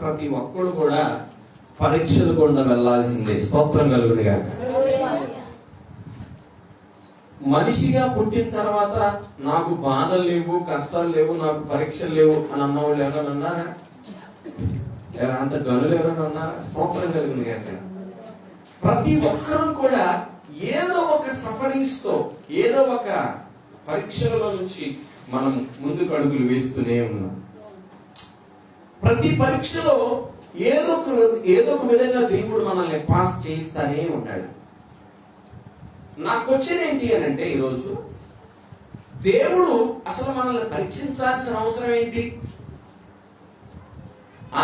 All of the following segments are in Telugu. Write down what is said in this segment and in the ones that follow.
ప్రతి ఒక్కడు కూడా పరీక్షలు గుండా వెళ్లాల్సిందే. స్తోత్రం కలుగును గాక. మనిషిగా పుట్టిన తర్వాత నాకు బాధలు లేవు, కష్టాలు లేవు, నాకు పరీక్షలు లేవు అని అన్నవాళ్ళు ఎవరైనా ఉన్నారా? అంత గనులు ఎవరైనా ఉన్నారా? స్తోత్రం కలుగును గాక. ప్రతి ఒక్కరూ కూడా ఏదో ఒక సఫరింగ్స్ తో, ఏదో ఒక పరీక్షలలో నుంచి మనం ముందుకు అడుగులు వేస్తూనే ఉన్నాం. ప్రతి పరీక్షలో ఏదో ఒక విధంగా దేవుడు మనల్ని పాస్ చేయిస్తానే ఉన్నాడు. నా క్వశ్చన్ ఏంటి అని అంటే, ఈరోజు దేవుడు అసలు మనల్ని పరీక్షించాల్సిన అవసరం ఏంటి?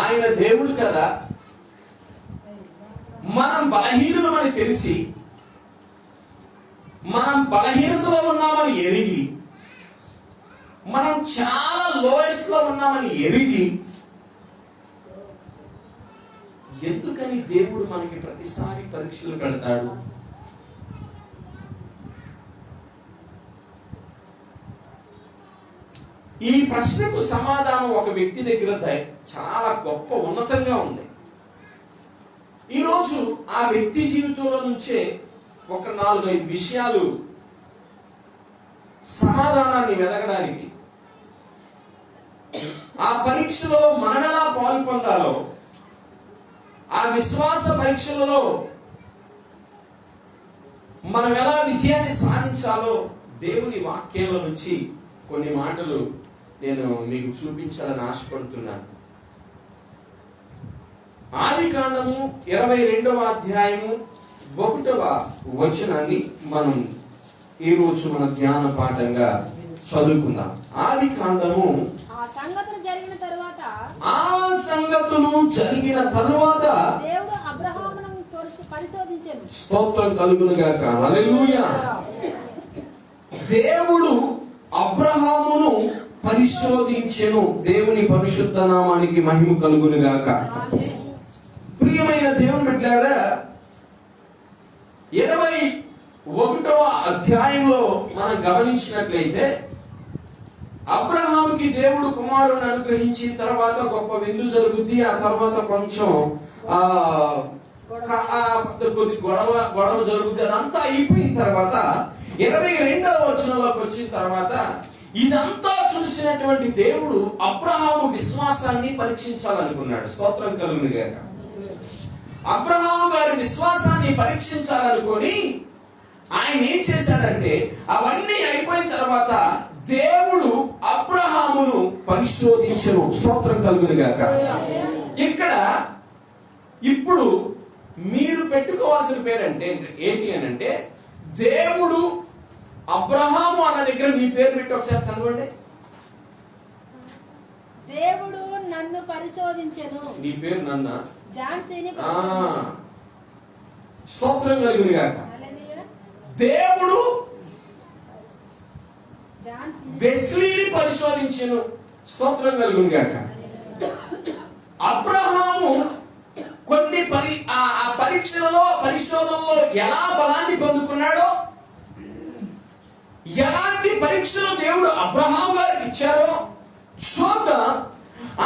ఆయన దేవుడు కదా. మనం బలహీనులమని తెలిసి, మనం బలహీనతలో ఉన్నామని ఎరిగి, మనం చాలా లోయెస్ట్ లో ఉన్నామని ఎరిగి, ఎందుకని దేవుడు మనకి ప్రతిసారి పరీక్షలు పెడతాడు? ఈ ప్రశ్నకు సమాధానం ఒక వ్యక్తి దగ్గర చాలా గొప్ప ఉన్నతంగా ఉంది. ఈరోజు ఆ వ్యక్తి జీవితంలో నుంచే ఒక 4-5 విషయాలు సమాధానాన్ని వెతకడానికి, ఆ పరీక్షలలో మనం ఎలా పాలు పొందాలో, ఆ విశ్వాస పరీక్షలలో మనం ఎలా విజయాన్ని సాధించాలో దేవుని వాక్యంలో నుంచి కొన్ని మాటలు నేను మీకు చూపించాలని ఆశపడుతున్నాను. ఆదికాండము 22వ అధ్యాయము 1వ వచనాన్ని మనం ఈరోజు మన ధ్యాన పాఠంగా చదువుకుందాం. ఆదికాండము ఆ సంగతులు జరిగిన తరువాత దేవుడు అబ్రహామును పరిశోధించెను. స్తోత్రం కలుగును గాక. హల్లెలూయా. దేవుడు అబ్రహామును పరిశోధించెను. దేవుని పరిశుద్ధ నామానికి మహిమ కలుగును గాక. ప్రియమైన దేవుని బిడ్డలారా, 21వ అధ్యాయంలో మనం గమనించినట్లయితే, అబ్రహాముకి దేవుడు కుమారుని అనుగ్రహించిన తర్వాత గొప్ప విందు జరుగుద్ది. ఆ తర్వాత కొంచెం కొద్ది గొడవ జరుగుద్ది. అదంతా అయిపోయిన తర్వాత 22వ వచనంలోకి వచ్చిన తర్వాత ఇదంతా చూసినటువంటి దేవుడు అబ్రహాము విశ్వాసాన్ని పరీక్షించాలనుకున్నాడు. స్తోత్రం కలుగును గాక. అబ్రహాము గారి విశ్వాసాన్ని పరీక్షించాలనుకొని ఆయన ఏం చేశాడంటే, అవన్నీ అయిపోయిన తర్వాత దేవుడు అబ్రహామును పరిశోధించెను. స్తోత్రం కలుగును గాక. ఇక్కడ ఇప్పుడు మీరు పెట్టుకోవాల్సిన పేరంటే ఏంటి అని అంటే, దేవుడు అబ్రహాము అన్న దగ్గర మీ పేరు పెట్టి ఒకసారి చదవండి. దేవుడు నన్ను పరిశోధించెను. నీ పేరు నన్న జాన్సీని. స్తోత్రం కలుగును గాక. దేవుడు వెస్లీని పరిశోధించెను. స్తోత్రం కలుగును గాక. అబ్రహాము కొన్ని పరీక్షలలో, పరిశోధనలో ఎలా బలాన్ని పొందుకున్నాడో, ఎలాంటి పరీక్షలు దేవుడు అబ్రహాము గారికి ఇచ్చారో చూద్దాం.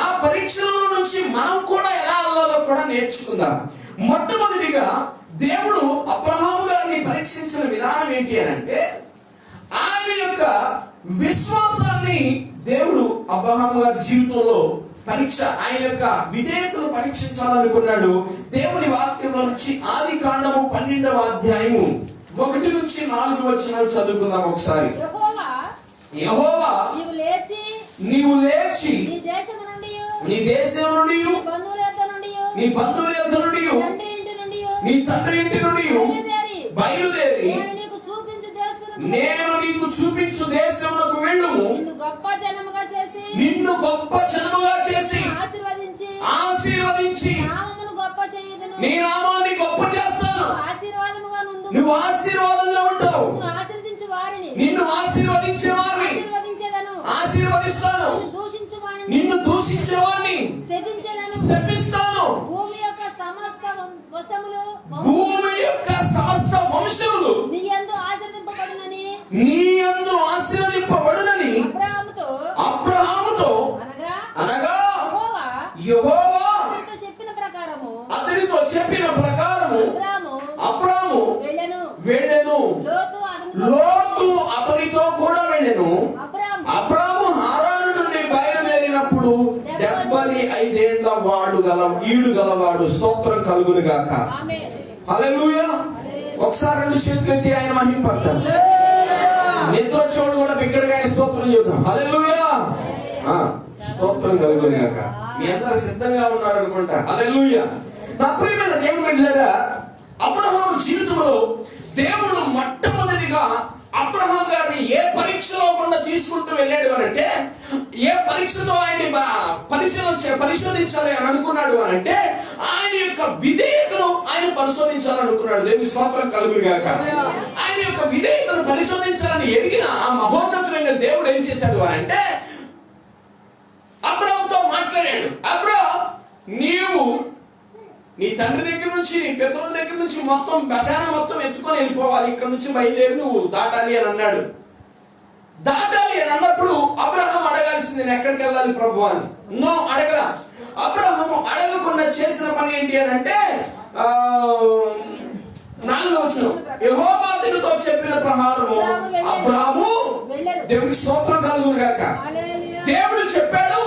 ఆ పరీక్షల నుంచి మనం కూడా ఎలా వెళ్ళాలో కూడా నేర్చుకుందాం. మొట్టమొదటిగా దేవుడు అబ్రహాము గారిని పరీక్షించిన విధానం ఏంటి అని అంటే, ఆయన యొక్క విశ్వాసాన్ని దేవుడు అబ్రహాము గారి జీవితంలో ఆయన యొక్క విధేయతను పరీక్షించాలనుకున్నాడు. దేవుని వాక్యంలో నుంచి ఆదికాండము 12వ అధ్యాయము 1 నుంచి 4 వచనాలు చదువుకుందాం ఒకసారి. యెహోవా నీవు లేచి నీ దేశం నుండి, నీ బంధువుల యొద్ద నుండి, నీ తండ్రి ఇంటి నుండి బయలుదేరి నేను నీకు చూపించు దేశమునకు వెళ్ళుము. నిన్ను గొప్ప జనముగా చేసి ఆశీర్వదించి నీ నామాన్ని గొప్ప చేస్తాను. నువ్వు ఆశీర్వాదంగా ఉంటావు. నిన్ను ఆశీర్వదించే వారిని ఆశీర్వదిస్తాను. నిన్ను దూషించే వారిని శపిస్తాను. భూమి యొక్క సమస్త వంశములు నీ యందు ఆశీర్వదింపబడునని అబ్రహాముతో అనగా యెహోవా అతనితో చెప్పిన ప్రకారము అబ్రాము వెళ్ళెను. లోతు అతనితో కూడా వెళ్ళెను. అబ్రాము హారాను నుండి బయలుదేరినప్పుడు 75 ఏళ్ల ఈడు గలవాడు. స్తోత్రం కలుగును గాక. హల్లెలూయా. ఒకసారి 2 చేతులు ఎత్తి ఆయన మహిమపడతారు. నిద్ర చోడు కూడా బిగ్గరగా ఆయన స్తోత్రం చెబుతాం. హల్లెలూయా. స్తోత్రం కలుగును గాక. మీ అందరు సిద్ధంగా ఉన్నారు అనుకుంటా. హల్లెలూయా. నా ప్రియమైన దేవుని బిడ్డలారా, అబ్రహాము జీవితంలో దేవుడు మొట్టమొదటిగా అబ్రహాం గారిని ఏ పరీక్షలో గుండా తీసుకుంటూ వెళ్ళాడు అనంటే, ఏ పరీక్షతో ఆయన్ని పరిశోధించాలి అని అనుకున్నాడు అనంటే, ఆయన యొక్క విధేయతను ఆయన పరిశోధించాలనుకున్నాడు. దేవుని స్తోత్రం కలుగును గాక. ఆయన యొక్క విధేయతను పరిశోధించాలని ఎరిగిన ఆ మహోన్నతుడైన దేవుడు ఏం చేశాడు అనంటే, అబ్రహాంతో మాట్లాడాడు. అబ్రహాం, నీవు నీ తండ్రి దగ్గర నుంచి, నీ పితరుల దగ్గర నుంచి మొత్తం బసానా మొత్తం ఎత్తుకొని వెళ్ళిపోవాలి. ఇక్కడ నుంచి బయలుదేరి నువ్వు దాటాలి అని అన్నాడు. దాటాలి అని అన్నప్పుడు అబ్రహాం అడగాల్సింది, నేను ఎక్కడికి వెళ్ళాలి ప్రభు అని. నో, అడగల. అబ్రహాము అడగకుండా చేసిన పని ఏంటి అని అంటే, 4వ వచనం, యెహోవా అతనితో చెప్పిన ప్రకారము అబ్రహాము, దేవునికి స్తోత్రం కలుగును గాక. దేవుడు చెప్పాడు,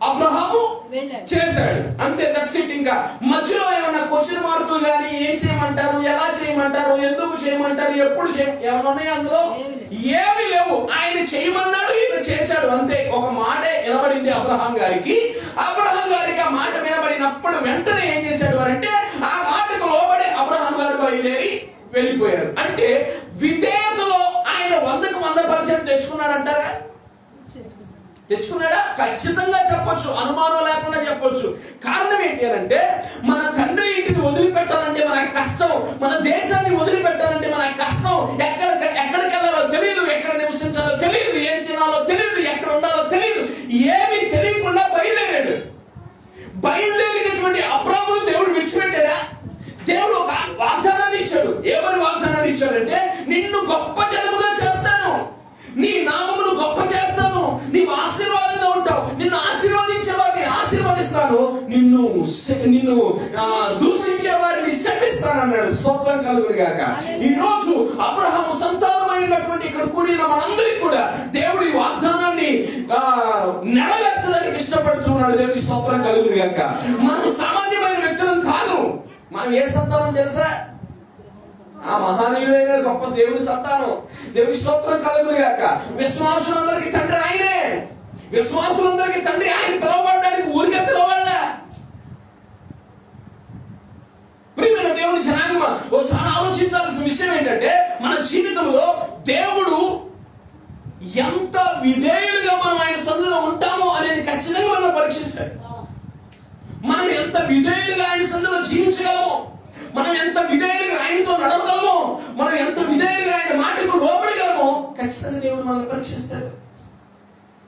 అబ్రహాము చేశాడు. అంతే, దట్స్ ఇట్. ఇంకా మధ్యలో ఏమైనా క్వశ్చన్ మార్కులు కానీ, ఏం చేయమంటారు, ఎలా చేయమంటారు, ఎందుకు చేయమంటారు, ఎప్పుడు ఏమైనా ఉన్నాయి అందులో? ఏమీ లేవు. ఆయన చేయమన్నాడు, ఈయన చేశాడు. అంతే. ఒక మాటే వినబడింది అబ్రహాం గారికి. అబ్రహాం గారికి ఆ మాట వినబడినప్పుడు వెంటనే ఏం చేశాడు అంటే, ఆ మాటకు లోబడే అబ్రహాం గారు బయలుదేరి వెళ్ళిపోయారు. అంటే విధేయతలో ఆయన 100% తెచ్చుకున్నాడు అంటారా? తెచ్చుకున్నాడా? ఖచ్చితంగా చెప్పొచ్చు, అనుమానం లేకుండా చెప్పొచ్చు. కారణం ఏంటి అంటే, మన తండ్రి ఇంటిని వదిలిపెట్టాలంటే మనకి కష్టం, మన దేశాన్ని వదిలిపెట్టాలంటే మనకి కష్టం. ఎక్కడికి వెళ్ళాలో తెలియదు, ఎక్కడ నివసించాలో తెలియదు, ఏం తినాలో తెలియదు, ఎక్కడ ఉండాలో తెలియదు, ఏమీ తెలియకుండా బయలుదేరాడు. బయలుదేరినటువంటి అబ్రాహామును దేవుడు విడిచిపెట్టాడా? దేవుడు ఒక వాగ్దానాన్ని ఇచ్చాడు. ఏమని వాగ్దానాన్ని ఇచ్చాడంటే, నిన్ను గొప్ప జనముగా చేస్తాను, నీ నామమును గొప్ప చేస్తాను, నీవు ఆశీర్వాదంగా ఉంటావు, నిన్ను ఆశీర్వదించే వారిని ఆశీర్వదిస్తాను, నిన్ను దూషించే వారిని శపిస్తాను అన్నాడు. స్తోత్రం కలుగును గాక. ఈ రోజు అబ్రహాము సంతానమైనటువంటి ఇక్కడ కూడిన మనందరికీ కూడా దేవుడి వాగ్దానాన్ని నెరవేర్చడానికి ఇష్టపడుతున్నాడు. దేవుడి స్తోత్రం కలుగును గాక. మనం సామాన్యమైన వ్యక్తులం కాదు. మనం ఏ సంతానం తెలుసా? ఆ మహానీయుడైన గొప్ప దేవుని సంతానం. దేవుని స్తోత్రం కలుగును గాక. విశ్వాసులందరికీ తండ్రి ఆయనే. విశ్వాసులందరికీ తండ్రి ఆయన. పిలవబడడానికి ఊరికే పిలవబడలే. ప్రియమైన దేవుని జనాంగమ, ఒకసారి ఆలోచించాల్సిన విషయం ఏంటంటే, మన జీవితంలో దేవుడు ఎంత విధేయులుగా మనం ఆయన సన్నిధిలో ఉంటామో అనేది ఖచ్చితంగా మనం పరీక్షిస్తాడు. మనం ఎంత విధేయులుగా ఆయన సన్నిధిలో జీవించగలమో, మనం ఎంత విధేయులుగా ఆయనతో నడవగలమో, మనం ఎంత విధేయులుగా ఆయన మాటకు లోబడగలమో ఖచ్చితంగా దేవుడు మనల్ని పరీక్షిస్తాడు.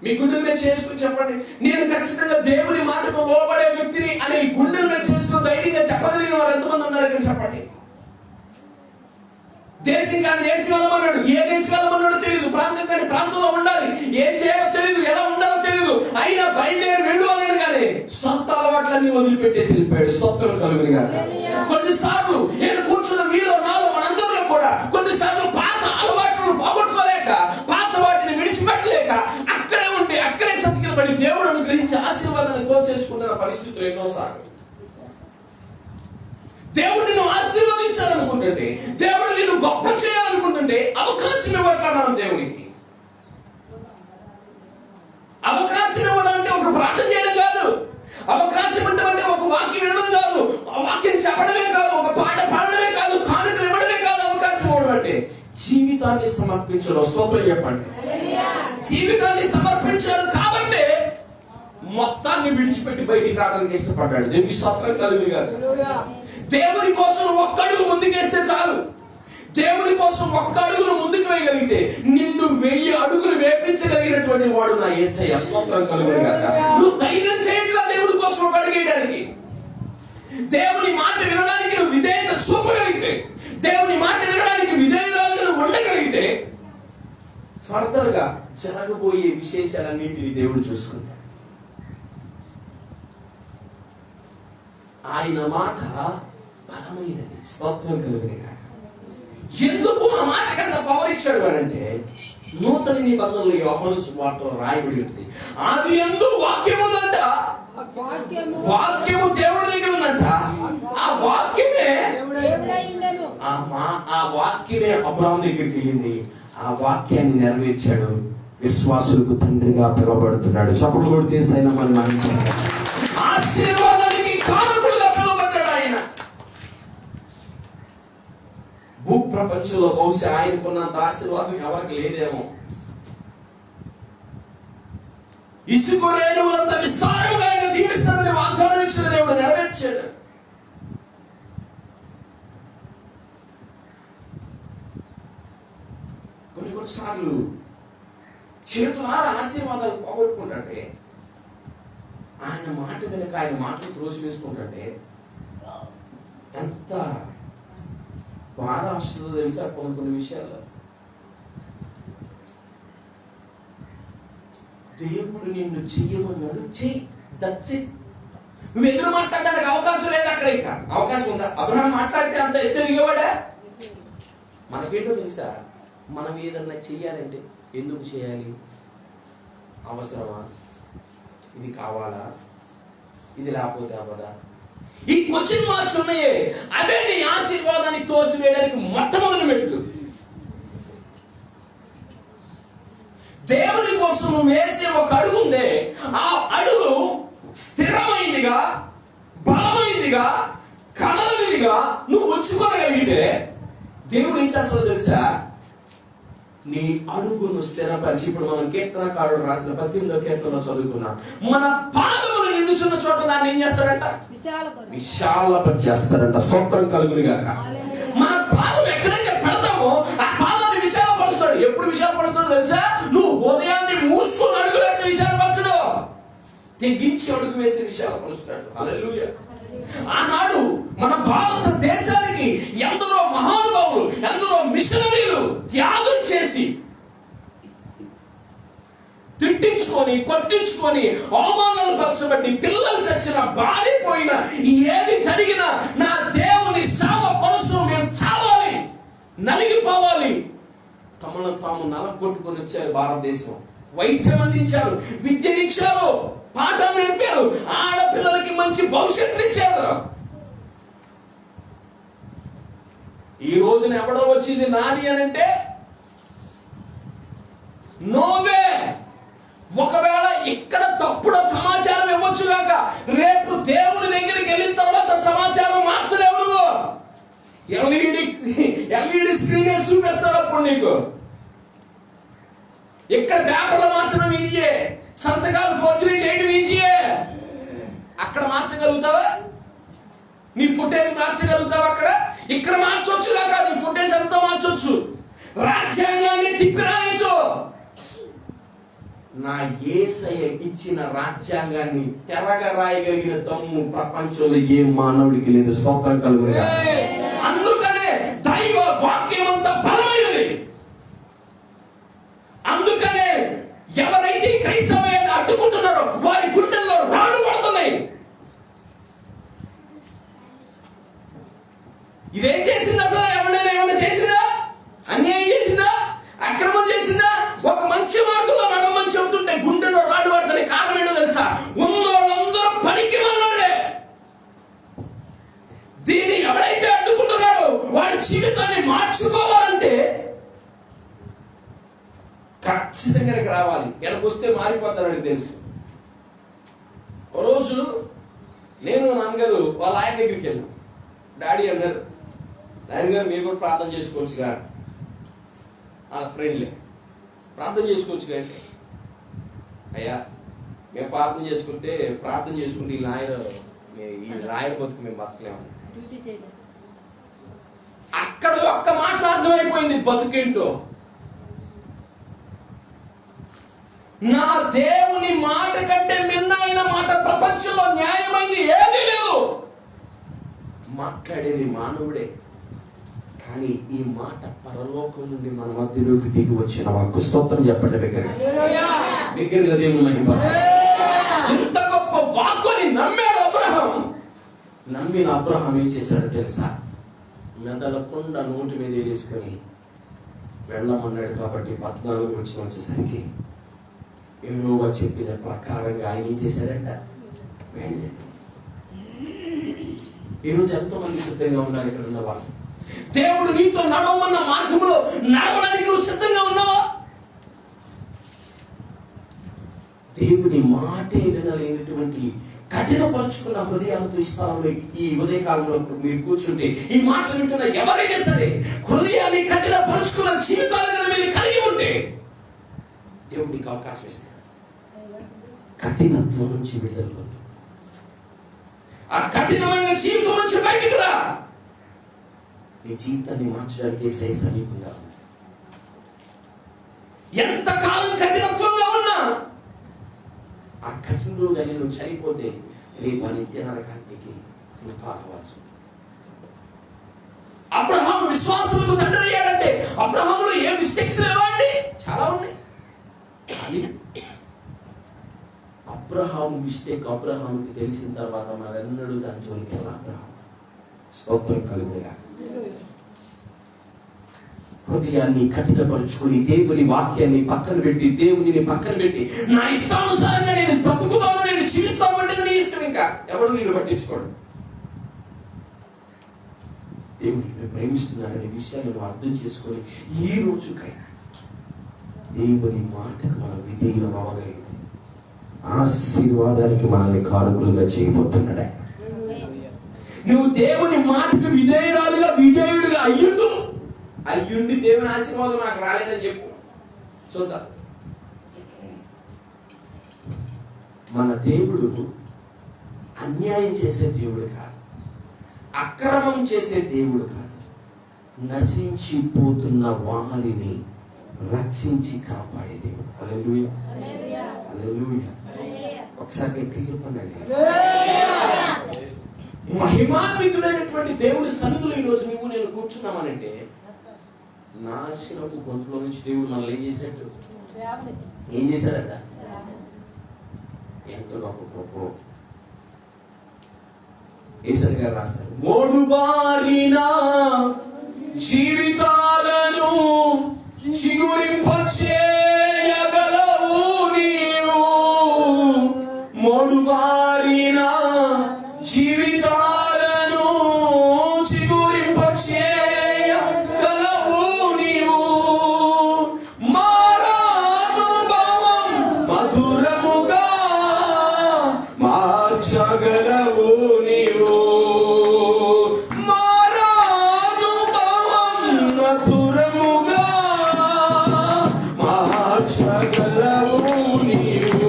మీ గుండెల మీద చేసుకుని చెప్పండి, నేను ఖచ్చితంగా దేవుని మాటకు లోబడే వ్యక్తిని అనే గుండెల మీద చేసుకుని ధైర్యంగా చెప్పగలిగిన వారు ఎంతమంది ఉన్నారు ఇక్కడ చెప్పండి. దేశం కానీ దేశం వెళ్ళమన్నాడు, ఏ దేశం వెళ్ళమన్నాడో తెలియదు, ప్రాంతం కానీ ప్రాంతంలో ఉండాలి, ఏం చేయాలో తెలియదు, ఎలా ఉండాలో తెలియదు, అయినా బయలుదేరి వెళ్ళు అన్నాడు. కానీ సొంత అలవాట్లన్నీ వదిలిపెట్టేసి వెళ్ళిపోయాడు. స్తోత్రం కలుగును గాక. కొన్నిసార్లు నేను కూర్చున్న మీలో నాలో మనందరిలో కూడా కొన్నిసార్లు పాత అలవాట్లను పోగొట్టుకోలేక, పాత వాటిని విడిచిపెట్టలేక అక్కడే ఉండి అక్కడే సతికిల పడి దేవుడు అనుగ్రహించి ఆశీర్వాదాన్ని తోచేసుకున్న పరిస్థితులు ఎన్నోసార్లు. దేవుడు నిన్ను ఆశీర్వదించాలనుకుంటుంటే, దేవుడు నిన్ను గొప్ప చేయాలనుకుంటుంటే అవకాశం ఇవ్వట్లా మనం దేవునికి. అవకాశం ఇవ్వడం అంటే ఒక ప్రార్థన చేయడం కాదు, అవకాశం అంటే ఒక వాక్యం వినడం కాదు, వాక్యం చెప్పడమే కాదు, ఒక పాట పాడడమే కాదు, కానుకలు ఇవ్వడమే కాదు. అవకాశం ఇవ్వడం అంటే జీవితాన్ని సమర్పించడం. స్తోత్రం చెప్పండి. జీవితాన్ని సమర్పించాడు కాబట్టి మొత్తాన్ని విడిచిపెట్టి బయటికి రావడానికి ఇష్టపడ్డాడు. దేవునికి స్తోత్రం కలుగును గాక. దేవుని కోసం ఒక్క అడుగు ముందుకేస్తే చాలు. దేవుని కోసం ఒక్క అడుగును ముందుకు వేయగలిగితే నిన్ను 1000 అడుగులు వేపించగలిగినటువంటి వాడు నా యేసయ్య. స్తోత్రం కలుగును గాక. నువ్వు ధైర్యం చేయట్లా దేవుని కోసం ఒక అడుగేయడానికి. దేవుని మాట వినడానికి నువ్వు విధేయత చూపగలిగితే, దేవుని మాట వినడానికి విధేయురాలుగా నువ్వు ఉండగలిగితే ఫర్దర్ గా జరగబోయే విశేషాలన్నింటినీ దేవుడు చూసుకుంటాడు. ఆయన మాట బలమైనది. స్తోత్రం కలుగును గాక. ఎందుకు ఆ మాట కన్నా పవర్ ఇచ్చాడు అంటే, నూతన నిబంధనలు యోహాను సువార్తలో రాయబడి ఉంది, ఆది యందు వాక్యం ఉందంట, వాక్యము దేవుడి దగ్గర ఉందంట, ఆ వాక్యమే ఆ వాక్యమే అబ్రాహాము దగ్గరికి వెళ్ళింది, ఆ వాక్యాన్ని నెరవేర్చాడు, విశ్వాసులకు తండ్రిగా పిలువబడుతున్నాడు. చప్పట్లు కొడితే సైనా మన ఆశీర్వాదానికి కారకుడుగా పిలువబడ్డాడు ఆయన. భూప్రపంచంలో బహుశా ఆయనకున్నంత ఆశీర్వాదం ఎవరికి లేదేమో. ఇసుక రేణువులంత విస్తారంగా ఆయన దీవిస్తానని వాగ్దానం ఇచ్చిన దేవుడు నెరవేర్చాడు. కొన్నిసార్లు చేతులారా ఆశీర్వాదాలు పోగొట్టుకుంటే, ఆయన మాట వెనుక ఆయన మాటలు త్రోసి వేసుకుంటే ఎంత బాధ వస్తుందో తెలుసా. కొన్ని విషయాల్లో దేవుడు నిన్ను చెయ్యమన్నాడు, చెయ్యి, దట్స్ ఇట్. నువ్వు ఎదురు మాట్లాడడానికి అవకాశం లేదు. అక్కడ ఇంకా అవకాశం ఉందా? అబ్రహాం మాట్లాడితే అంత ఎత్తు దిగబడా. మనకేంటో తెలుసా, మనం ఏదన్నా చెయ్యాలంటే ఎందుకు చేయాలి, అవసరమా, ఇది కావాలా, ఇది లేకపోతే అవ్వదా, ఈ క్వశ్చన్ మార్క్స్ ఉన్నాయే, అవే నీ ఆశీర్వాదాన్ని తోసివేయడానికి మొట్టమొదటి మెట్లు. దేవుని కోసం నువ్వు వేసే ఒక అడుగు ఉందే, ఆ అడుగు స్థిరమైందిగా, బలమైందిగా, కదలనిదిగా నువ్వు ఉంచుకోగలిగితే దేవుడు ఏం చేస్తాడో తెలుసా, నీ అడుగును స్థిరపరిచి, ఇప్పుడు మనం కీర్తనకారుడు రాసిన 18వ కీర్తనలో చదువుకున్నాం, మన పాదములు నిలుచున్న చోట దాన్ని ఏం చేస్తాడంట, విశాలపరిచేస్తాడంట. స్తోత్రం కలుగును గాక. మన పాదం ఎక్కడైతే పెడతామో ఆ పాదాన్ని విశాలపరుస్తాడు. ఎప్పుడు విశాలపరుస్తాడో తెలుసా, నువ్వు ఉదయాన్ని మూసుకొని అడుగు వేస్తే విశాలపరచడు, తెగించి అడుగు వేస్తే విశాలపరుస్తాడు. హల్లెలూయా. ఆనాడు మన భారతదేశానికి ఎందరో మహానుభావులు, ఎందరో మిషనరీలు త్యాగం చేసి, తిట్టించుకొని, కొట్టించుకొని, అవమానాలు పరచబడి, పిల్లలు చచ్చిన, బారిపోయిన, ఏది జరిగినా నా దేవుని సేవ కోసం మేము చావాలి, నలిగిపోవాలి, తమను తాము నలగొట్టుకొని వచ్చారు. భారతదేశం వైద్యం అందించారు, విద్యనిచ్చారు, పాఠాలు నేర్పారు, ఆడపిల్లలకి మంచి భవిష్యత్తు ఇచ్చారు. ఈ రోజున ఎవడో వచ్చింది నాది అని అంటే నోవే. ఒకవేళ ఇక్కడ తప్పుడు సమాచారం ఇవ్వచ్చు కాక, రేపు దేవుని దగ్గరికి వెళ్ళిన తర్వాత సమాచారం మార్చలేవు. నువ్వు ఎల్ఈడి స్క్రీన్ చూపిస్తారు అప్పుడు నీకు. ఇక్కడ పేపర్లో మార్చడం ఈజీయే, సంతకాలు ఫోర్జరీ చేయడం ఈజీయే. అక్కడ మార్చగలుగుతావా? నీ ఫుటేజ్ మార్చగలుగుతావా? అక్కడ ఇక్కడ మార్చొచ్చు కాక, నీ ఫుటేజ్ అంతా మార్చొచ్చు, రాజ్యాంగాన్ని తిప్పి రాయొచ్చు. నా యేసయ్య ఇచ్చిన రాజ్యాంగాన్ని తెరగ రాయగలిగిన దమ్ము ప్రపంచంలో ఏ మానవుడికి లేదు. స్తోత్రం కలుగును గాక. అందుకనే దైవ వాక్యం అంత బలమైనది. అందుకనే ఎవరైతే క్రైస్తవాన్ని అడ్డుకుంటున్నారో వారి గుండెల్లో రాళ్ళు పడుతున్నాయి. ఇదేం చేసిందా? అసలు ఎవరైనా ఏమైనా చేసిందా? అన్యాయం చేసిందా? అక్రమం చేసిందా? ఒక మంచి మార్గంలో నడమని చెబుతుంటే గుండెలో రాడు పడుతుంది. కారణం ఏంటో తెలుసా? ఉన్నోళ్ళందరూ పనికి మనోళ్ళే. దీన్ని ఎవరైతే అడ్డుకుంటున్నాడో వాడి జీవితాన్ని మార్చుకోవాలంటే ఖచ్చితంగా రావాలి. వెనకొస్తే మారిపోతానని తెలుసు. ఓ రోజు నేను నాన్నగారు వాళ్ళ ఆయన దగ్గరికి వెళ్ళాను. డాడీ అన్నారు, నాన్నగారు మీరు కూడా ప్రార్థన చేసుకోవచ్చుగా, వాళ్ళ ఫ్రెండ్లే ప్రార్థన చేసుకోవచ్చు కానీ, అయ్యా మేము ప్రార్థన చేసుకుంటే ఈ లాయర్ బతుకు మేము బతకలేము. అక్కడ ఒక్క మాట అర్థమైపోయింది బతుకేంటో. నా దేవుని మాట కంటే మిన్నైన మాట ప్రపంచంలో న్యాయమైంది ఏదీ లేదు. మాట్లాడేది మానవుడే, కానీ ఈ మాట పరలోకం నుండి మన మధ్యలోకి దిగి వచ్చిన వాక్కు. స్తోత్రం చెప్పండి దగ్గరగా దేవుని మహిమ. ఇంత గొప్ప వాక్కుని నమ్మాడు అబ్రహాం. నమ్మిన అబ్రహాం ఏం చేశాడో తెలుసా? మెదలకుండా నోటి మీద వేసుకొని వెళ్ళమన్నాడు. కాబట్టి 14 వచ్చేసరికి యెహోవా చెప్పిన ప్రకారంగా ఆయన ఏం చేశాడంట? వెళ్ళాడు. ఈరోజు ఎంతోమంది సిద్ధంగా ఉన్నారు ఇక్కడ ఉన్న వాళ్ళు? దేవుడు నీతో నడవమన్న మార్గంలో నడవడానికి నువ్వు సిద్ధంగా ఉన్నావా? దేవుని మాటే వినలేనటువంటి కఠినపరుచుకున్న హృదయాలతో ఈ స్థలంలో ఈ ఉదయకాలంలో మీరు కూర్చుంటే, ఈ మాటలు వింటున్న ఎవరైనా సరే హృదయాన్ని కఠినపరుచుకున్న జీవితాలుగా మీరు కలిగి ఉంటే దేవుడు నీకు అవకాశం ఇస్తాడు. కఠినత్వం నుంచి విడుదల పొందు. ఆ కఠినమైన జీవితం నుంచి బయటకు రా. నీ జీవితాన్ని మార్చడానికి యేసయ్య సమీపంగా ఉంది. ఎంతకాలం కఠినత్వంగా ఉన్నా ఆ కఠినలో కానీ నువ్వు చనిపోతే రేపు ఆ నిత్య నరకానికి నువ్వు పాల్గొవాల్సింది. అబ్రహాము విశ్వాసులకు తండ్రి అయ్యాడంటే అబ్రహాములో ఏ మిస్టేక్స్ లేవా అండి? చాలా ఉన్నాయి. కానీ అబ్రహాము మిస్టేక్ అబ్రహాముకి తెలిసిన తర్వాత మరెన్నడూ దాని జోలికి వెళ్ళా. అబ్రహాము స్తోత్రం కలుగునుగా. హృదయాన్ని కఠినపరుచుకుని దేవుని వాక్యాన్ని పక్కన పెట్టి, దేవుని పక్కన పెట్టి, నా ఇష్టానుసారంగా నేను బ్రతుకుతాను, నేను జీవిస్తాను అంటే నీ ఇష్టం. ఇంకా ఎవడు నేను పట్టించుకోడు. దేవుడిని ప్రేమిస్తున్నాడనే విషయాన్ని నువ్వు అర్థం చేసుకొని ఈ రోజుకైనా దేవుని మాటకు మనం విధేయులం అవ్వగలిగితే ఆశీర్వాదానికి మనల్ని కారకులుగా చేయబోతున్నాడు ఆయన. నువ్వు దేవుని మాటకు విధేయుడుగా అయ్యుండి దేవుని ఆశీర్వాదం నాకు రాలేదని చెప్పు. చూద్దాం. మన దేవుడు అన్యాయం చేసే దేవుడు కాదు, అక్రమం చేసే దేవుడు కాదు. నశించిపోతున్న వారిని రక్షించి కాపాడే దేవుడు. హల్లెలూయా, హల్లెలూయా. ఒకసారి గట్టిగా చెప్పండి. మహిమాన్వితుడైనటువంటి దేవుడి సన్నిధిలో ఈరోజు నువ్వు నేను కూర్చున్నామనంటే నాశనపు గొంతులో నుంచి దేవుడు మనల్ని ఏం చేశాడట? ఎంత గొప్ప కోపం. యేసయ్య గారు రాస్తారు, మోడుబారిన జీవితాలను చిగురింపచేయగలవు నీవు. మోడుబారిన జీవితాలను చిగురింపచేయగలవు నీవు. మారానుభవం మధురముగా మార్చగలవు నీవు. మారానుభవం మధురముగా మార్చగలవు నీవు.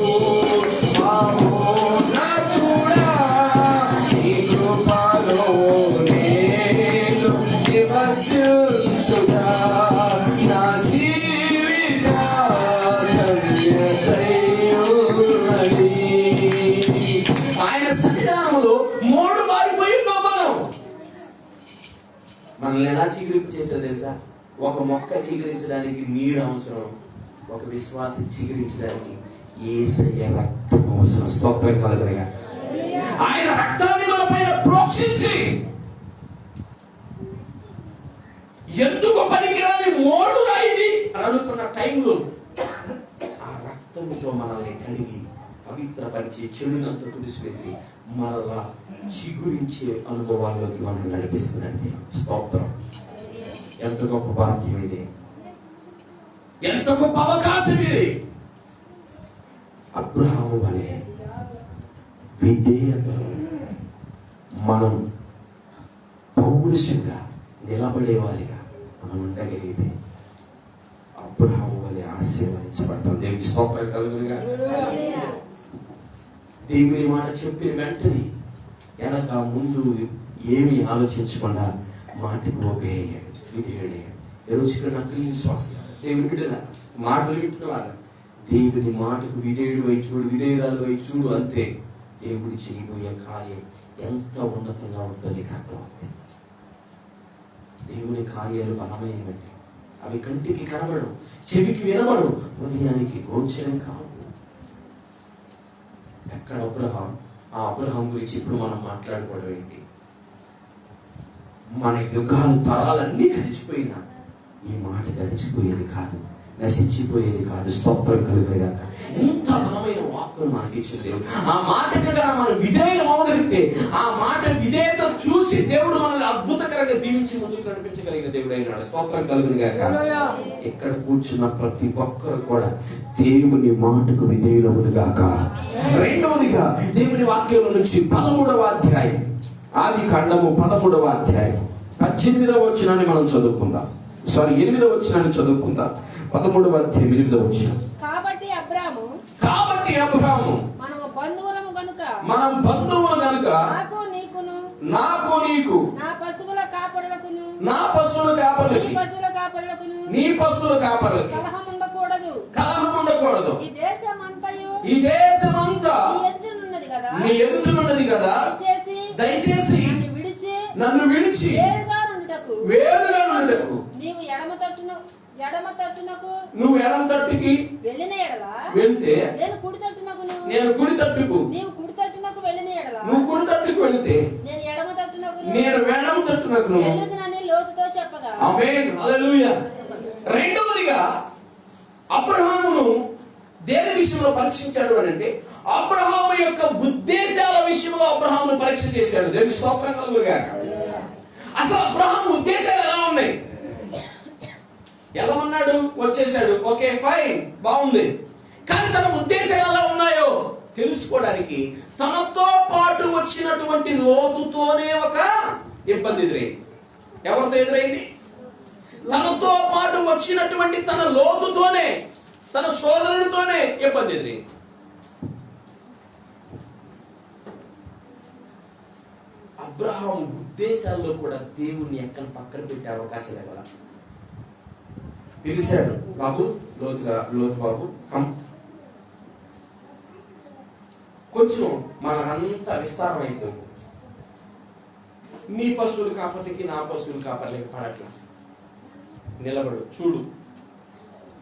నా జీవిత ఆయన సన్నిధానంలో మోడు మారిపోయి ఉన్నాం మనం. మనల్ని ఎలా చిగురింపు చేశారు తెలుసా? ఒక మొక్క చిగురించడానికి నీరు అవసరం, ఒక విశ్వాసం చిగురించడానికి యేసయ్య రక్తం అవసరం. స్తోత్రం కలుగునుగా. ఆయన రక్తాన్ని మన పైన ప్రోక్షించి ఎందుకు పనికిరాని మోడురా ఇది అని అనుకున్న టైంలో ఆ రక్తంతో మనల్ని కడిగి పవిత్రపరిచి చెడునంతా తుడిసివేసి మరలా చిగురించే అనుభవాల్లోకి మనం నడిపిస్తున్నాడు. స్తోత్రం. ఎంత గొప్ప భాగ్యం ఇది, ఎంత గొప్ప అవకాశం ఇది. అబ్రహాము వలె విధేయతలో మనం పౌరుషంగా నిలబడేవారిగా మనం ఉండగలిగితే అబ్రహాము వలె ఆశీర్వదించబడతాం. దేవుని స్తోత్రం కలుగునుగా. దేవుని మాట చెప్పిన వెంటనే వెనక ముందు ఏమి ఆలోచించకుండా మాటకు ఒబేయడు, విధేయుడయ్యాడు. ఈరోజు ఇక్కడ నకిలీ విశ్వాసం దేవుని బిడ్డల మాటలు వింటున్నవారు దేవుని మాటకు విధేయుడు వై చూడు, విధేయురాలు వై చూడు. అంతే దేవుడు చేయబోయే కార్యం ఎంత ఉన్నతంగా ఉంటుందో నీకు అర్థమవుతుంది. దేవుని కార్యాలు బలమైనవి, అవి కంటికి కనబడవు, చెవికి వినబడు, హృదయానికి గోచరం కావు. ఎక్కడ అబ్రహాం ఆ అబ్రహాం గురించి ఇప్పుడు మనం మాట్లాడుకోవడం ఏంటి? మన యుగాలు తరాలన్నీ గడిచిపోయినా ఈ మాట గడిచిపోయేది కాదు, నశించిపోయేది కాదు. స్తోత్రం కలుగుగాక. ఇంత బలమైన వాక్కును మనకి ఇచ్చిన దేవుడు, ఆ మాటకు కనుక మనం విధేయులు అవగలిగితే, ఆ మాట విధేయత చూసి దేవుడు మనల్ని అద్భుతకరంగా దీవించి ముందుకు నడిపించగలిగిన దేవుడు అయినాడు. స్తోత్రం కలుగుగాక. ఇక్కడ కూర్చున్న ప్రతి ఒక్కరు కూడా దేవుని మాటకు విధేయులవును గాక. రెండవదిగా దేవుని వాక్యంలో నుంచి 13వ అధ్యాయం, ఆది కాండము 13వ అధ్యాయం 18వ వచనాన్ని మనం చదువుకుందాం. 8వ వచనాన్ని చదువుకుందాం. 13వ అధ్యాయం 8వ వచనం. కాబట్టి అబ్రహాము మనం బంధువులము గనుక నాకు నీకు నా పశువుల కాపరులకును నీ పశువుల కాపరులకి కలహం ఉండకూడదు. ఈ దేశమంతా నీ నీ ఎదుటనున్నది కదా. దయచేసి నన్ను విడిచి వేరుగా నుండుటకు నువ్వు ఎడమ తట్టుకి వెళ్తే నేను కుడి తట్టుకు, నువ్వు కుడి తట్టుకు వెళ్తే నేను ఎడమ తట్టునకు. ఆమేన్, హల్లెలూయా. రెండవదిగా అబ్రహామును దేని విషయంలో పరీక్షించాడు అని అంటే, అబ్రహాము యొక్క ఉద్దేశాల విషయంలో అబ్రహామును పరీక్ష చేశాడు. దేవుని స్తోత్రం కలుగుగాక. అసలు అబ్రహాము ఉద్దేశాలు ఎలా ఉన్నాయి? ఎలా ఉన్నాడు? వచ్చేసాడు, ఓకే ఫైన్, బాగుంది. కానీ తన ఉద్దేశాలు ఎలా ఉన్నాయో తెలుసుకోవడానికి తనతో పాటు వచ్చినటువంటి లోతుతోనే ఒక ఇబ్బంది ఎదురైంది. ఎవరితో ఎదురైంది? తనతో పాటు వచ్చినటువంటి తన లోతుతోనే, తన సోదరుడితోనే ఇబ్బంది ఎదురైంది. అబ్రహాం ఉద్దేశాల్లో కూడా దేవుని ఎక్కడ పక్కన పెట్టే అవకాశం ఇవ్వాల. పిలిచాడు, బాబు లోతు బాబు కమ్. కొంచెం మనకంతా విస్తారం అయిపోయింది. నీ పశువులు కాపర్లకి నా పశువులు కాపర్లకి పడట్లా. నిలబడు, చూడు,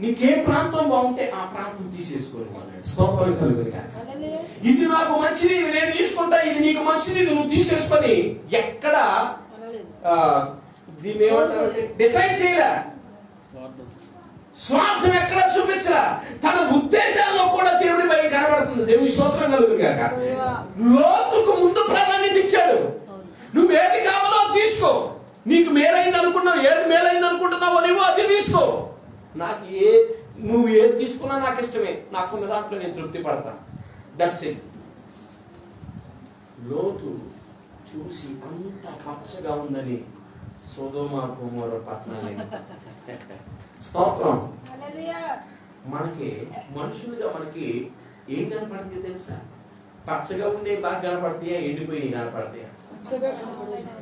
నీకే ప్రాంతం బాగుంటే ఆ ప్రాంతం తీసేసుకొని అన్నాడు. స్తోత్రం కలుగును గాక. ఇది నాకు మంచిది, ఇది నేను తీసుకుంటా, ఇది నీకు మంచిది, ఇది నువ్వు తీసేసుకొని ఎక్కడ దీన్ని ఏమంటారంటే డిసైడ్ చేయరా, స్వార్థం ఎక్కడ చూపించరా. తన ఉద్దేశాల్లో కూడా దేవుడి పై కనబడుతుంది. దేవుని స్తోత్రం కలుగును గాక. లోతుకు ముందు ప్రాధాన్యత ఇచ్చాడు. నువ్వు ఏది కావాలో తీసుకో, నీకు మేలైంది అనుకున్నావు, ఏది మేలైంది అనుకుంటున్నావో నువ్వు అది తీసుకో. నాకు నువ్వు ఏది తీసుకున్నా నాకు ఇష్టమే, నాకున్న దాంట్లో నేను తృప్తి పడతా. That's it. లోతు చూసి అంత పచ్చగా ఉందని సొదొమ గొమొర్ర పట్టణాలు. స్తోత్రం. మనకి మనుషులుగా మనకి ఏం కనపడుతుంది తెలుసా? పచ్చగా ఉండే బాగా కనపడతాయా, ఎండిపోయినవి కనపడతాయా?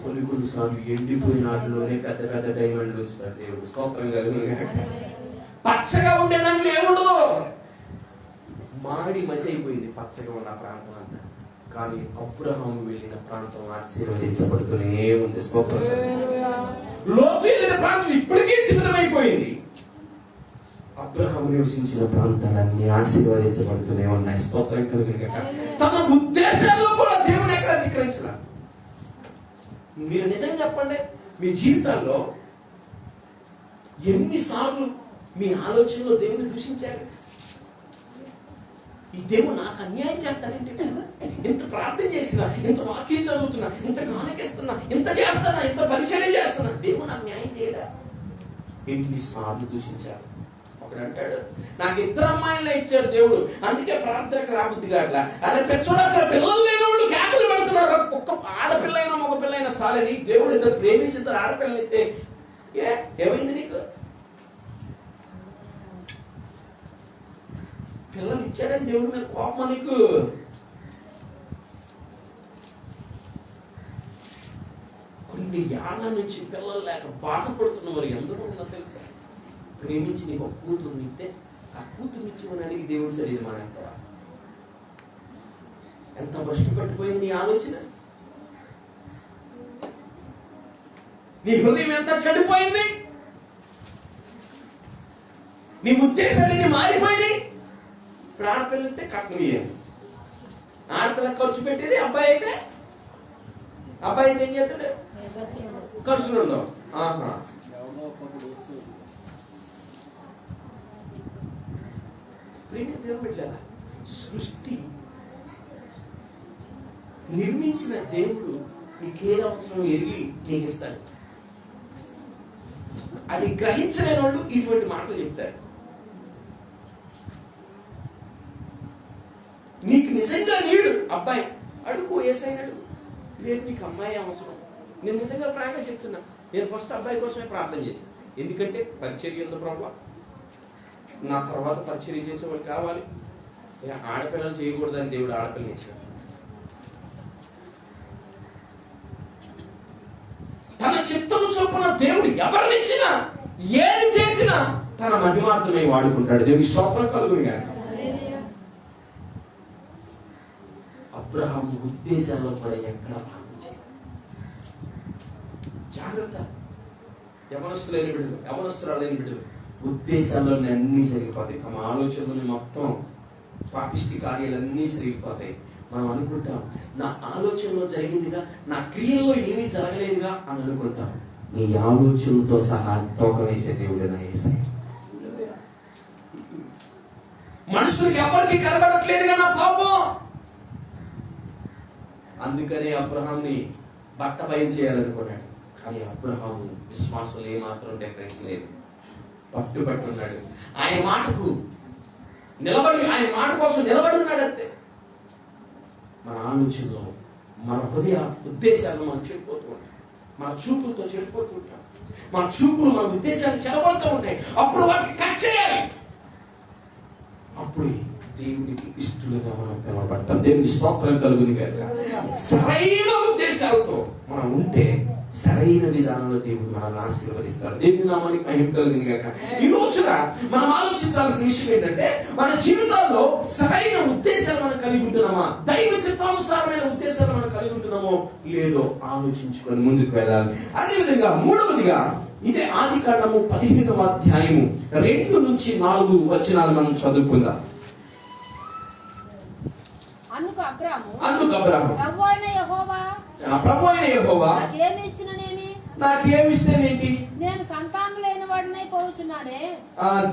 కొన్ని సార్లు ఎండిపోయిన వాటిలోనే పెద్ద పెద్ద డైమండ్లు వస్తాడు దేవుడు. స్తోత్రం కలుగును గాక. పచ్చగా ఉండే దాంట్లో ఏముండదు, మాడి మసి అయిపోయింది పచ్చగా ఉన్న ప్రాంతం అంతా. కానీ అబ్రహాము వెళ్ళిన ప్రాంతం ఆశీర్వదించబడుతూనే ఉంది. స్తోత్రం. లోతు వెళ్ళిన ప్రాంతం ఇప్పటికే శిథిలమైపోయింది. అబ్రహాము నివసించిన ప్రాంతాలన్నీ ఆశీర్వదించబడుతూనే ఉన్నాయి. స్తోత్రం కలుగును గాక. తన ఉద్దేశాల్లో కూడా దేవుని ఎక్కడ ధిక్కరించలా. మీరు నిజంగా చెప్పండి, మీ జీవితాల్లో ఎన్నిసార్లు మీ ఆలోచనలో దేవుని దూషించారు? ఈ దేవుడు నాకు అన్యాయం చేస్తానంటే, ఎంత ప్రార్థన చేసినా, ఎంత వాక్యం చదువుతున్నా, ఎంత గానకిస్తున్నా, ఎంత చేస్తున్నా, ఎంత పరిచయం చేస్తున్నా, దేవుడు నాకు న్యాయం చేయడా? ఎన్నిసార్లు దూషించారు. ఒకడు అంటాడు, నాకు 2 అమ్మాయిలే ఇచ్చాడు దేవుడు, అందుకే ప్రార్థనకు రాబుద్ది కాట్లా. అరే పెచ్చోడు, అసలు పిల్లలు లేని వాళ్ళు కేకలు పెడుతున్నారు. ఒక్క ఆడపిల్ల అయినా మగ పిల్ల అయినా సాలని దేవుడు ఇద్దరు ప్రేమించిన ఆడపిల్లని ఇస్తే ఏమైంది నీకు? పిల్లలు ఇచ్చాడని దేవుడి మీద కోపమా నీకు? కొన్ని ఏళ్ల నుంచి పిల్లలు లేక బాధపడుతున్న మరి ఎందరో ఉన్నా తెలుసా? ప్రేమించి నీకు ఒక కూతురు ఇస్తే ఆ కూతురు ఇచ్చిమని అడిగి దేవుడు సరిది మన ఎంత భ్రష్టు పట్టిపోయింది నీ ఆలోచన. నీ హృదయం ఎంత చెడిపోయింది, నీ ఉద్దేశాలన్నీ మారిపోయినాయి. ఇప్పుడు ఆడపిల్లతే కట్నం ఇయ్యాలి, అక్కడ ఖర్చు పెట్టేది. అబ్బాయి అయితే ఏం చేస్తాడు? ఖర్చులు ఉండవు. సృష్టి నిర్మించిన దేవుడు నీకేది అవసరం ఎరిగి నీకు ఇస్తాడు. అది గ్రహించలేని వాళ్ళు ఇటువంటి మాటలు చెప్తారు. నీకు నిజంగా నీడు అబ్బాయి అడుగు, ఏసైనాడు. లేదు నీకు అమ్మాయి అవసరం. నేను నిజంగా ఫ్రాంక్గా చెప్తున్నా, నేను ఫస్ట్ అబ్బాయి కోసమే ప్రార్థన చేశాను. ఎందుకంటే పరిచర్య ఉంది ప్రాబ్లం, నా తర్వాత పరిచర్య చేసేవాళ్ళు కావాలి. ఆడపిల్లలు చేయకూడదని దేవుడు ఆడపిల్లని ఇచ్చాడు. తన చిత్తము చొప్పున దేవుడు ఎవరినిచ్చినా ఏది చేసినా తన మహిమార్థమై వాడుకుంటాడు. దేవుడి స్తోత్రం కలుగును గాక. అబ్రహాము ఉద్దేశాల్లో కూడా ఎక్కడ భావించాడు. జాగ్రత్త. యవనస్తులైన బిడ్డలు, యవనస్తురాలైన బిడ్డలు ఉద్దేశాల్లోనే అన్నీ జరిగిపోతాయి. తమ ఆలోచనలోనే మొత్తం పాపిష్టి కార్యాలన్నీ జరిగిపోతాయి. మనం అనుకుంటాం నా ఆలోచనలో జరిగిందిగా, నా క్రియల్లో ఏమీ జరగలేదుగా అని అనుకుంటాం. నీ ఆలోచనలతో సహా తోక వేసే దేవుడు నా యేసయ్య. మనుషులకి ఎవరికి కనబడట్లేదుగా నా పాపం. అందుకనే అబ్రహాంని బట్ట బయలు చేయాలనుకున్నాడు. కానీ అబ్రహాము విశ్వాసంలో ఏమాత్రం డిఫరెన్స్ లేదు. పట్టుబట్టున్నాడు. ఆయన మాటకు నిలబడి, ఆయన మాట కోసం నిలబడి ఉన్నాడు అంతే. మన ఆలోచనలో, మన హృదయ ఉద్దేశాలు మనం చెడిపోతూ ఉంటాం. మన చూపులతో చెడిపోతూ ఉంటాం. మన చూపులు మన ఉద్దేశాలు చెడగొడుతూ ఉంటాయి. అప్పుడు వాటిని కట్ చేయాలి. అప్పుడు దేవునికి ఇష్టలుగా మనం పిలవబడతాం. దేవుని స్తోత్రం కలుగును గాక. సరైన ఉద్దేశాలతో మనం ఉంటే సరైన విధానంలో దేవుడు మనల్ని ఆశీర్వదిస్తాడు. దేవుని నామానికి మహిమ కలుగును గాక. ఈ రోజున మనం ఆలోచించాల్సిన విషయం ఏంటంటే, మన జీవితాల్లో సరైన ఉద్దేశాలు మనం కలిగి ఉంటున్నామా, దైవ చిత్తానుసారమైన ఉద్దేశాలు మనం కలిగి ఉంటున్నామో లేదో ఆలోచించుకొని ముందుకు వెళ్ళాలి. అదేవిధంగా మూడవదిగా ఇదే ఆదికాండము 15వ అధ్యాయము 2 నుంచి 4 వచనాలు మనం చదువుకుందాం. అందుకు అబ్రాము ప్రభు అయిన యెహోవా నాకేమి ఇస్తేనేంటి, నేను సంతానం లేని వాడినై పోవచ్చున్నానే.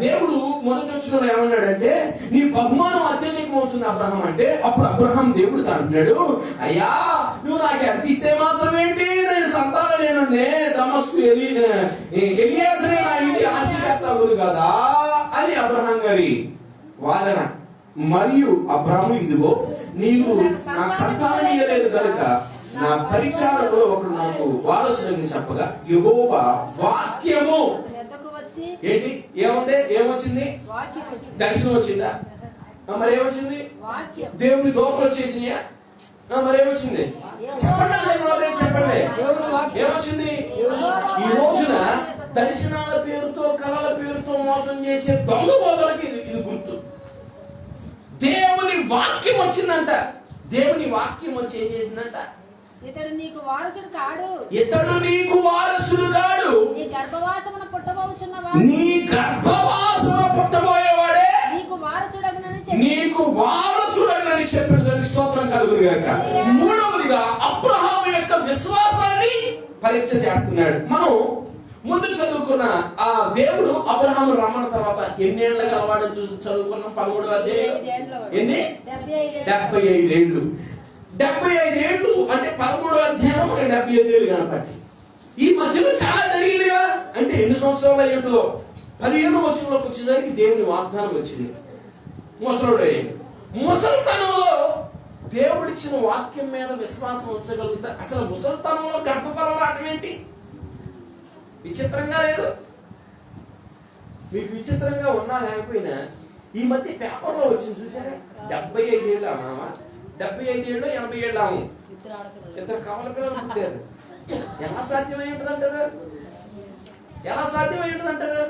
దేవుడు మొదటి వచనంలో ఏమన్నాడంటే, నీ బహుమానం అత్యధికం అవుతుంది అబ్రహాం అంటే. అప్పుడు అబ్రహాం దేవుడు అంటున్నాడు, అయ్యా నువ్వు నాకు ఎంత ఇస్తే మాత్రం ఏంటి, నేను సంతానం లేనుండే దమస్కు ఎలియాజరే నా ఇంటి ఆస్తికర్తవుడు కదా అని అబ్రహాం గారి వాదన. మరియు అబ్రాము, ఇదిగో నీవు నాకు సంతానం ఇయ్యలేదు కనుక నా పరిచారకులో ఒకడు నాకు వారసుని చెప్పగా యెహోవా వాక్యము ఏంటి ఏముంది, ఏమొచ్చింది? దర్శనం వచ్చిందా? మరి ఏమొచ్చింది? దేవుని దోతలు వచ్చేసినాయా? మరి ఏమొచ్చింది? చెప్పండి, చెప్పండి ఏమొచ్చింది? ఈ రోజున దర్శనాల పేరుతో, కళల పేరుతో మోసం చేసే దొంగ బోధలకి ఇది గుర్తు. దేవుని వాక్యం వచ్చిందంట. దేవుని వాక్యం వచ్చి ఏం చేసిందంట? ఇతడు నీకు వారసుడు కాడు, నీ గర్భవాసమున పుట్టబోయేవాడే నీకు వారసుడని చెప్పాడు. దానికి స్తోత్రం కలుగును గాక. మూడవదిగా అబ్రహాము యొక్క విశ్వాసాన్ని పరీక్ష చేస్తున్నాడు. మనం ముందు చదువుకున్న ఆ దేవుడు అబ్రహాము రమ్మన్న తర్వాత ఎన్నేళ్ల గలవాడు చదువుకున్నాం? 13వ అధ్యాయం. ఎన్ని? 75 ఏళ్ళు. 75 ఏళ్ళు అంటే 13వ అధ్యాయం 75 ఏళ్ళు కనపట్టి ఈ మధ్యలో చాలా జరిగిందిగా. అంటే ఎన్ని సంవత్సరాలు అయ్యేటో 15వ వచనంలోకి వచ్చేసరికి దేవుని వాగ్దానం వచ్చింది. ముసలుడు అయ్యాడు. ముసలితనంలో దేవుడిచ్చిన వాక్యం మీద విశ్వాసం ఉంచగలుగుతా. అసలు ముసలితనంలో గర్భఫలం రావడం ఏంటి? విచిత్రంగా లేదు? మీకు విచిత్రంగా ఉన్నా లేకపోయినా ఈ మధ్య పేపర్లో వచ్చింది చూసారా? 75 ఏళ్ళు మామ, 75 ఏళ్ళు 80 ఏళ్ళు ఆము, ఇద్దరు కవల పిల్లలు పుట్టారు. ఎలా సాధ్యమై ఉంటుందంటారు? ఎలా సాధ్యమై ఉంటుందంటారు?